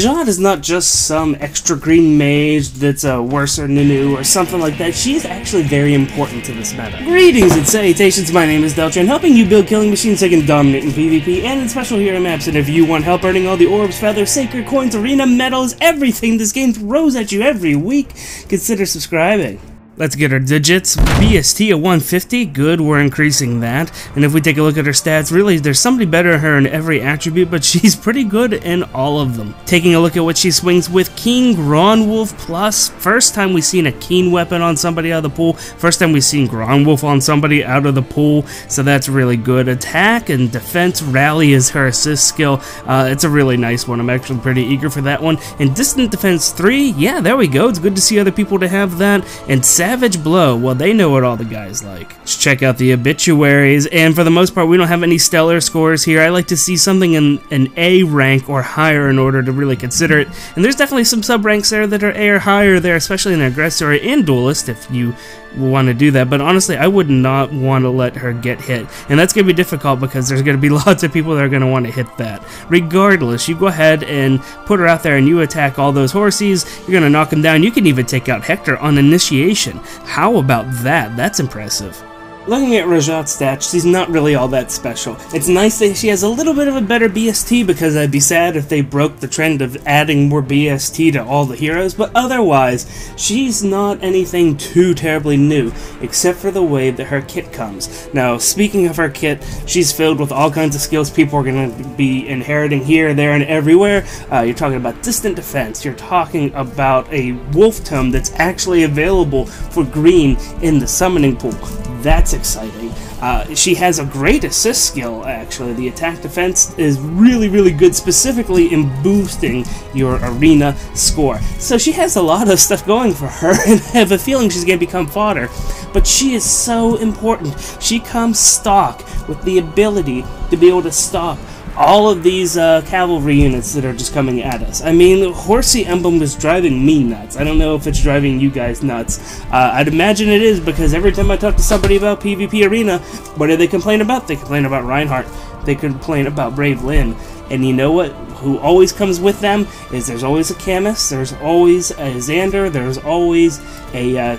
Rhajat is not just some extra green mage that's worse or Nunu or something like that. She is actually very important to this meta. Greetings and salutations, my name is Deltron, helping you build killing machines that can dominate in PvP and in special hero maps. And if you want help earning all the orbs, feathers, sacred coins, arena medals, everything this game throws at you every week, consider subscribing. Let's get her digits. BST at 150, good, we're increasing that. And if we take a look at her stats, really, there's somebody better than her in every attribute, but she's pretty good in all of them. Taking a look at what she swings with, Keen Gronnwolf Plus. First time we've seen a Keen weapon on somebody out of the pool. First time we've seen Gronnwolf on somebody out of the pool, so that's really good. Attack and defense, Rally is her assist skill. It's a really nice one. I'm actually pretty eager for that one. And distant defense 3, yeah, there we go. It's good to see other people to have that. And Savage Blow, well, they know what all the guys like. Let's check out the obituaries, and for the most part, we don't have any stellar scores here. I like to see something in an A rank or higher in order to really consider it, and there's definitely some sub-ranks there that are A or higher there, especially in Aggressor and Duelist, if you want to do that, but honestly, I would not want to let her get hit, and that's going to be difficult because there's going to be lots of people that are going to want to hit that. Regardless, you go ahead and put her out there and you attack all those horsies, you're going to knock them down. You can even take out Hector on initiation. How about that? That's impressive. Looking at Rhajat's stats, she's not really all that special. It's nice that she has a little bit of a better BST, because I'd be sad if they broke the trend of adding more BST to all the heroes, but otherwise, she's not anything too terribly new, except for the way that her kit comes. Now, speaking of her kit, she's filled with all kinds of skills people are going to be inheriting here, there, and everywhere. You're talking about distant defense, you're talking about a wolf tome that's actually available for green in the summoning pool. That's exciting. She has a great assist skill, actually. The attack defense is really good, specifically in boosting your arena score. So she has a lot of stuff going for her, and I have a feeling she's going to become fodder. But she is so important. She comes stock with the ability to be able to stop all of these cavalry units that are just coming at us. I mean, Horsey Emblem was driving me nuts. I don't know if it's driving you guys nuts. I'd imagine it is, because every time I talk to somebody about PvP Arena, what do they complain about? They complain about Reinhardt. They complain about Brave Lynn. And you know what? Who always comes with them is there's always a Camus, there's always a Xander, there's always a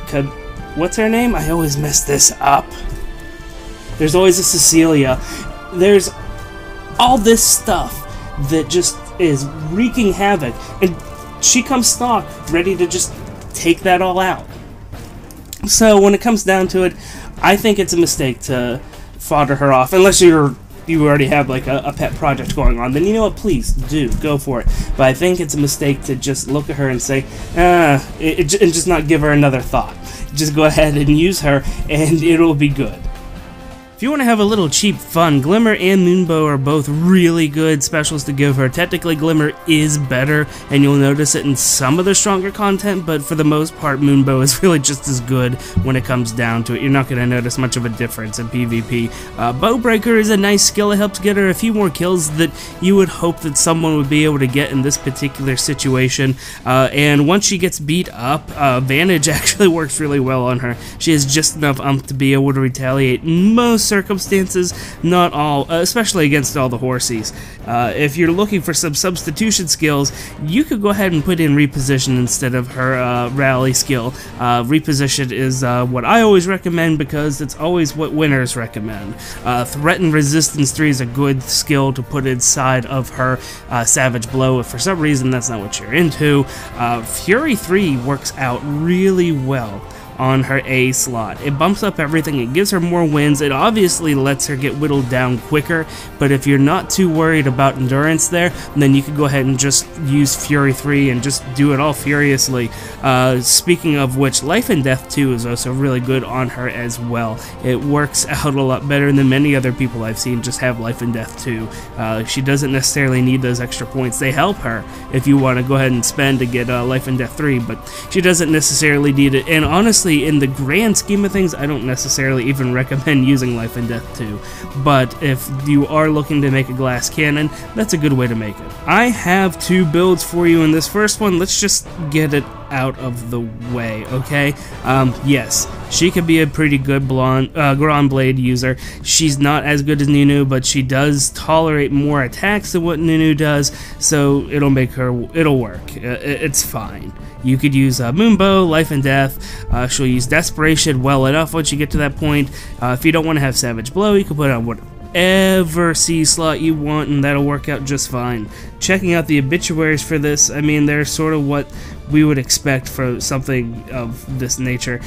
what's her name? I always mess this up. There's always a Cecilia. There's all this stuff that just is wreaking havoc, and she comes stock ready to just take that all out. So when it comes down to it, I think it's a mistake to fodder her off, unless you already have like a pet project going on. Then you know what, please do go for it. But I think it's a mistake to just look at her and say and just not give her another thought. Just go ahead and use her and it'll be good. If you want to have a little cheap fun, Glimmer and Moonbow are both really good specials to give her. Technically, Glimmer is better, and you'll notice it in some of the stronger content, but for the most part, Moonbow is really just as good when it comes down to it. You're not going to notice much of a difference in PvP. Bowbreaker is a nice skill. It helps get her a few more kills that you would hope that someone would be able to get in this particular situation. And once she gets beat up, Vantage actually works really well on her. She has just enough to be able to retaliate most circumstances, not all, especially against all the horsies. If you're looking for some substitution skills, you could go ahead and put in Reposition instead of her Rally skill. Reposition is what I always recommend, because it's always what winners recommend. Threaten Resistance 3 is a good skill to put inside of her Savage Blow if for some reason that's not what you're into. Fury 3 works out really well on her A slot. It bumps up everything, it gives her more wins, it obviously lets her get whittled down quicker, but if you're not too worried about endurance there, then you could go ahead and just use Fury 3 and just do it all furiously. Speaking of which, Life and Death 2 is also really good on her as well. It works out a lot better than many other people I've seen just have Life and Death 2. She doesn't necessarily need those extra points. They help her if you want to go ahead and spend to get Life and Death 3, but she doesn't necessarily need it, and honestly, in the grand scheme of things, I don't necessarily even recommend using Life and Death 2, but if you are looking to make a glass cannon, that's a good way to make it. I have two builds for you in this first one. Let's just get it out of the way, okay? Yes, she could be a pretty good Gron Blade user. She's not as good as Nunu, but she does tolerate more attacks than what Nunu does, so it'll work. It's fine. You could use Moonbow, Life and Death. She'll use Desperation well enough once you get to that point. If you don't want to have Savage Blow, you can put on whatever C slot you want, and that'll work out just fine. Checking out the obituaries for this, I mean, they're sort of what we would expect for something of this nature.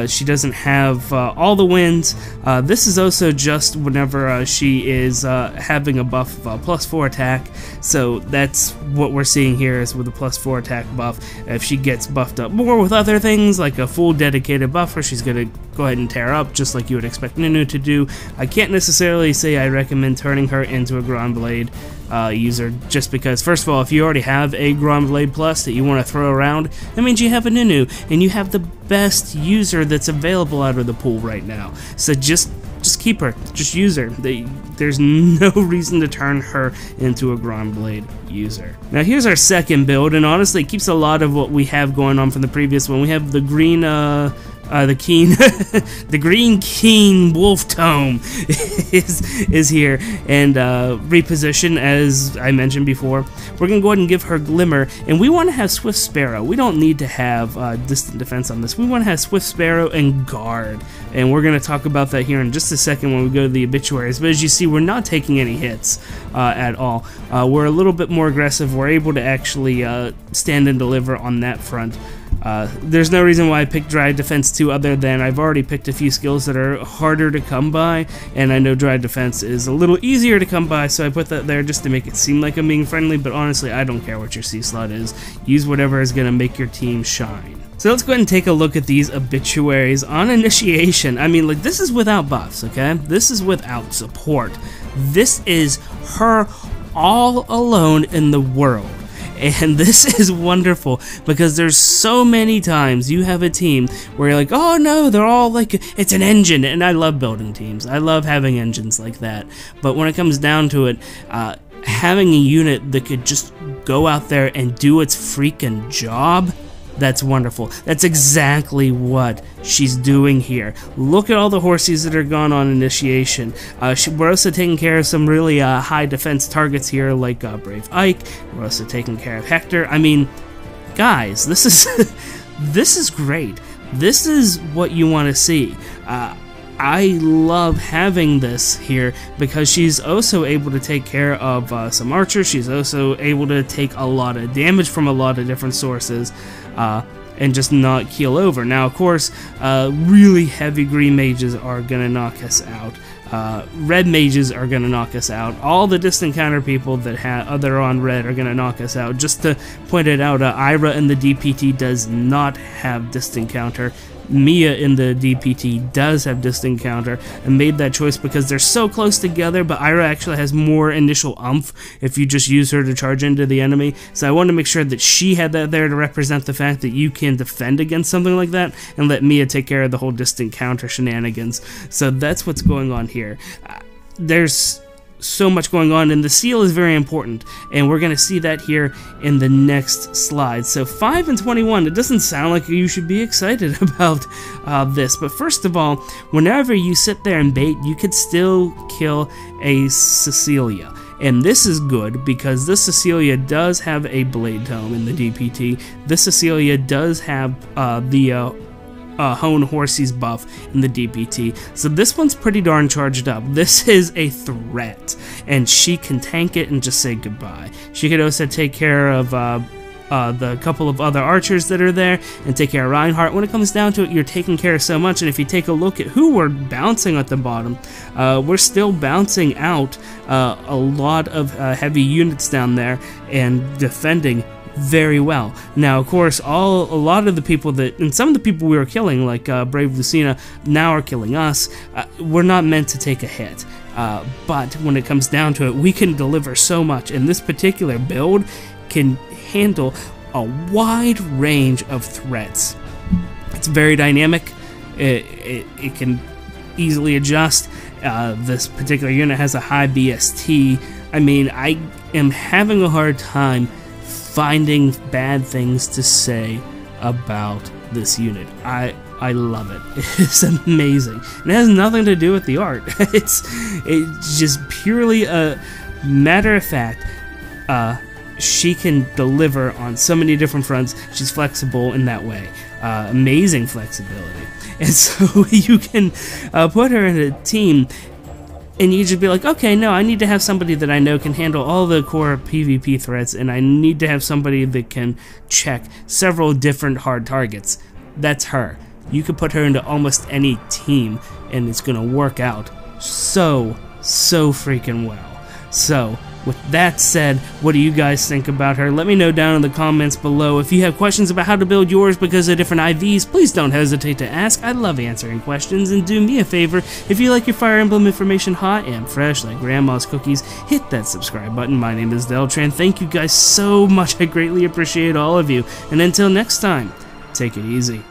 She doesn't have all the wins. This is also just whenever she is having a buff of +4 attack, so that's what we're seeing here is with a +4 attack buff. If she gets buffed up more with other things, like a full dedicated buffer, she's going to go ahead and tear up, just like you would expect Nunu to do. I can't necessarily say I recommend turning her into a Gron Blade user, just because, first of all, if you already have a Gron Blade Plus that you want to throw around, that means you have a Nunu, and you have the best user that's available out of the pool right now. So just keep her, just use her. There's no reason to turn her into a Gron Blade user. Now here's our second build, and honestly it keeps a lot of what we have going on from the previous one. We have the green the green keen wolf tome is here, and reposition, as I mentioned before. We're gonna go ahead and give her Glimmer, and we want to have Swift Sparrow. We don't need to have distant defense on this. We want to have Swift Sparrow and Guard, and we're gonna talk about that here in just a second when we go to the obituaries. But as you see, we're not taking any hits at all. We're a little bit more aggressive. We're able to actually stand and deliver on that front. There's no reason why I picked Dry Defense 2 other than I've already picked a few skills that are harder to come by, and I know Dry Defense is a little easier to come by, so I put that there just to make it seem like I'm being friendly, but honestly, I don't care what your C slot is. Use whatever is going to make your team shine. So let's go ahead and take a look at these obituaries on initiation. I mean, like, this is without buffs, okay? This is without support. This is her all alone in the world. And this is wonderful because there's so many times you have a team where you're like, oh no, they're all like, it's an engine. And I love building teams. I love having engines like that. But when it comes down to it, having a unit that could just go out there and do its freaking job, that's wonderful. That's exactly what she's doing here. Look at all the horses that are gone on initiation. We're also taking care of some really high defense targets here, like Brave Ike. We're also taking care of Hector. I mean, guys, this is this is great. This is what you want to see. I love having this here because she's also able to take care of some archers. She's also able to take a lot of damage from a lot of different sources and just not keel over. Now, of course, really heavy green mages are going to knock us out. Red mages are going to knock us out. All the distant counter people that are on red are going to knock us out. Just to point it out, Ira in the DPT does not have distant counter. Mia in the DPT does have distant counter, and made that choice because they're so close together, but Ira actually has more initial oomph if you just use her to charge into the enemy, so I wanted to make sure that she had that there to represent the fact that you can defend against something like that, and let Mia take care of the whole distant counter shenanigans. So that's what's going on here. There's so much going on, and the seal is very important, and we're going to see that here in the next slide. So 5 and 21, it doesn't sound like you should be excited about this, but first of all, whenever you sit there and bait, you could still kill a Cecilia. And this is good because this Cecilia does have a Blade Tome in the DPT. This Cecilia does have the Hone Horsey's buff in the DPT, so this one's pretty darn charged up. This is a threat, and she can tank it and just say goodbye. She could also take care of the couple of other archers that are there, and take care of Reinhardt. When it comes down to it, you're taking care of so much, and if you take a look at who we're bouncing at the bottom, we're still bouncing out a lot of heavy units down there and defending very well. Now, of course, a lot of the people that, and some of the people we were killing, like Brave Lucina, now are killing us. We're not meant to take a hit. But when it comes down to it, we can deliver so much, and this particular build can handle a wide range of threats. It's very dynamic. It can easily adjust. This particular unit has a high BST. I mean, I am having a hard time finding bad things to say about this unit. I love it. It's amazing. And it has nothing to do with the art. It's just purely a matter of fact. She can deliver on so many different fronts. She's flexible in that way. Amazing flexibility. And so you can put her in a team, and you just be like, okay, no, I need to have somebody that I know can handle all the core PvP threats, and I need to have somebody that can check several different hard targets. That's her. You could put her into almost any team, and it's going to work out so freaking well. So, with that said, what do you guys think about her? Let me know down in the comments below. If you have questions about how to build yours because of different IVs, please don't hesitate to ask. I love answering questions. And do me a favor, if you like your Fire Emblem information hot and fresh like grandma's cookies, hit that subscribe button. My name is Deltran. Thank you guys so much. I greatly appreciate all of you. And until next time, take it easy.